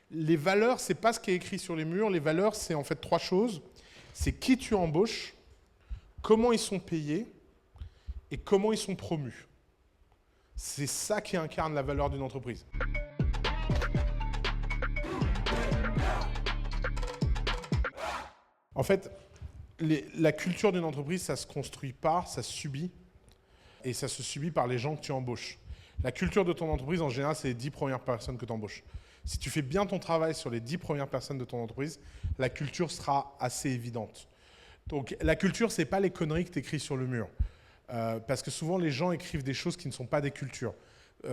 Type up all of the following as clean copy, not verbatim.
Les valeurs, c'est pas ce qui est écrit sur les murs. Les valeurs, c'est en fait trois choses. C'est qui tu embauches, comment ils sont payés et comment ils sont promus. C'est ça qui incarne la valeur d'une entreprise. En fait, la culture d'une entreprise, ça se construit pas, ça se subit. Et ça se subit par les gens que tu embauches. La culture de ton entreprise, en général, c'est les 10 premières personnes que tu embauches. Si tu fais bien ton travail sur les 10 premières personnes de ton entreprise, la culture sera assez évidente. Donc la culture, ce n'est pas les conneries que tu écris sur le mur. Parce que souvent, les gens écrivent des choses qui ne sont pas des cultures.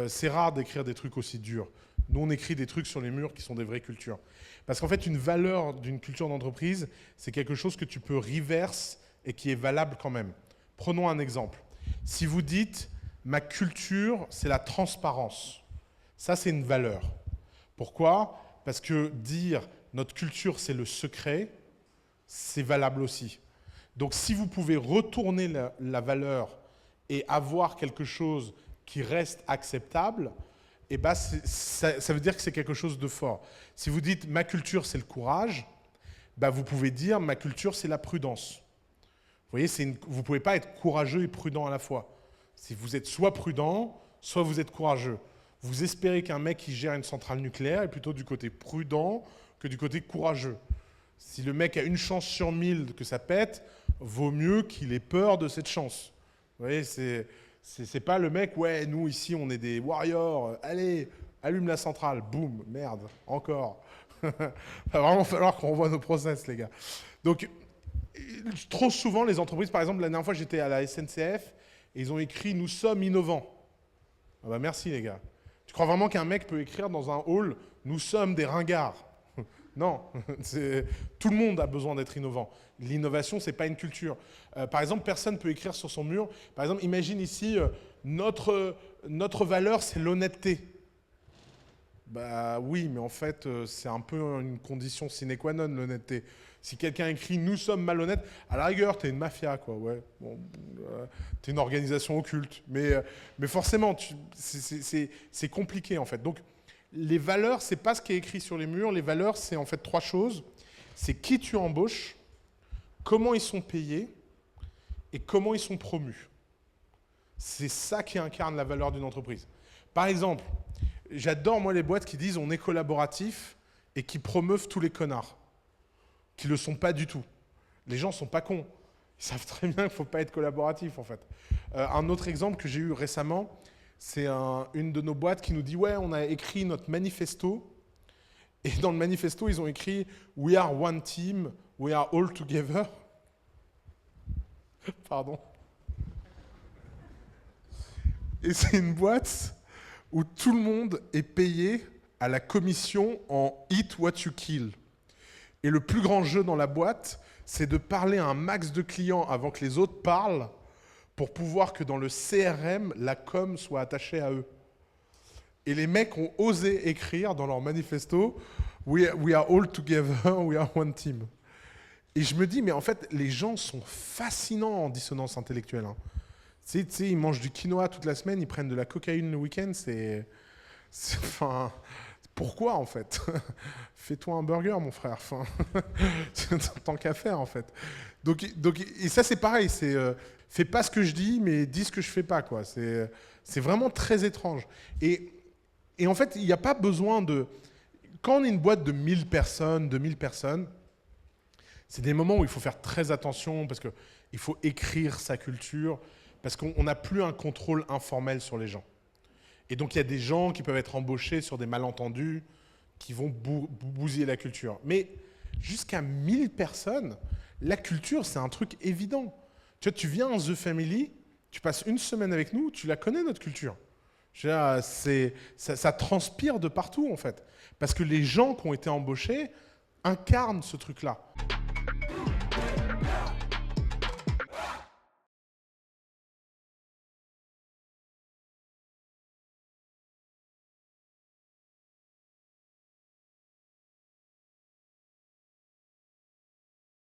C'est rare d'écrire des trucs aussi durs. Nous, on écrit des trucs sur les murs qui sont des vraies cultures. Parce qu'en fait, une valeur d'une culture d'entreprise, c'est quelque chose que tu peux reverse et qui est valable quand même. Prenons un exemple. Si vous dites « ma culture, c'est la transparence », ça, c'est une valeur. Pourquoi ? Parce que dire « notre culture, c'est le secret », c'est valable aussi. Donc, si vous pouvez retourner la valeur et avoir quelque chose qui reste acceptable, eh ben ça veut dire que c'est quelque chose de fort. Si vous dites « ma culture, c'est le courage », ben vous pouvez dire « ma culture, c'est la prudence ». Vous voyez, vous ne pouvez pas être courageux et prudent à la fois. Si vous êtes soit prudent, soit vous êtes courageux. Vous espérez qu'un mec qui gère une centrale nucléaire est plutôt du côté prudent que du côté courageux. Si le mec a une chance sur 1000 que ça pète, vaut mieux qu'il ait peur de cette chance. Vous voyez, c'est pas le mec, ouais, nous ici on est des warriors, allez, allume la centrale, boum, merde, encore. Il va vraiment falloir qu'on revoie nos process, les gars. Donc, trop souvent, les entreprises, par exemple, la dernière fois j'étais à la SNCF et ils ont écrit « Nous sommes innovants ». Ah bah merci les gars. Tu crois vraiment qu'un mec peut écrire dans un hall « Nous sommes des ringards » ? Non, tout le monde a besoin d'être innovant. L'innovation, ce n'est pas une culture. Par exemple, personne ne peut écrire sur son mur. Par exemple, imagine ici, notre valeur, c'est l'honnêteté. Bah oui, mais en fait, c'est un peu une condition sine qua non, l'honnêteté. Si quelqu'un écrit « Nous sommes malhonnêtes », à la rigueur, t'es une mafia, quoi. Ouais. Bon, t'es une organisation occulte. Mais forcément, c'est compliqué, en fait. Donc, les valeurs, ce n'est pas ce qui est écrit sur les murs. Les valeurs, c'est en fait trois choses. C'est qui tu embauches, comment ils sont payés et comment ils sont promus. C'est ça qui incarne la valeur d'une entreprise. Par exemple, j'adore moi les boîtes qui disent on est collaboratif et qui promeuvent tous les connards, qui ne le sont pas du tout. Les gens ne sont pas cons. Ils savent très bien qu'il ne faut pas être collaboratif en fait. Un autre exemple que j'ai eu récemment, c'est une de nos boîtes qui nous dit « Ouais, on a écrit notre manifesto. » Et dans le manifesto, ils ont écrit « We are one team, we are all together. » Pardon. Et c'est une boîte où tout le monde est payé à la commission en « Eat what you kill ». Et le plus grand jeu dans la boîte, c'est de parler à un max de clients avant que les autres parlent pour pouvoir que dans le CRM, la com soit attachée à eux. Et les mecs ont osé écrire dans leur manifesto « We are all together, we are one team ». Et je me dis, mais en fait, les gens sont fascinants en dissonance intellectuelle. Hein. Tu sais, ils mangent du quinoa toute la semaine, ils prennent de la cocaïne le week-end, enfin, pourquoi en fait? Fais-toi un burger, mon frère. Enfin, tant qu'à faire en fait. Donc, et ça c'est pareil, fais pas ce que je dis, mais dis ce que je fais pas, quoi. C'est vraiment très étrange. Et en fait, il n'y a pas besoin de... Quand on est une boîte de 1000 personnes, 2000 personnes, c'est des moments où il faut faire très attention parce qu'il faut écrire sa culture, parce qu'on n'a plus un contrôle informel sur les gens. Et donc, il y a des gens qui peuvent être embauchés sur des malentendus qui vont bousiller la culture. Mais jusqu'à 1000 personnes, la culture, c'est un truc évident. Tu vois, tu viens en The Family, tu passes une semaine avec nous, tu la connais, notre culture. Ça transpire de partout, en fait. Parce que les gens qui ont été embauchés incarnent ce truc-là.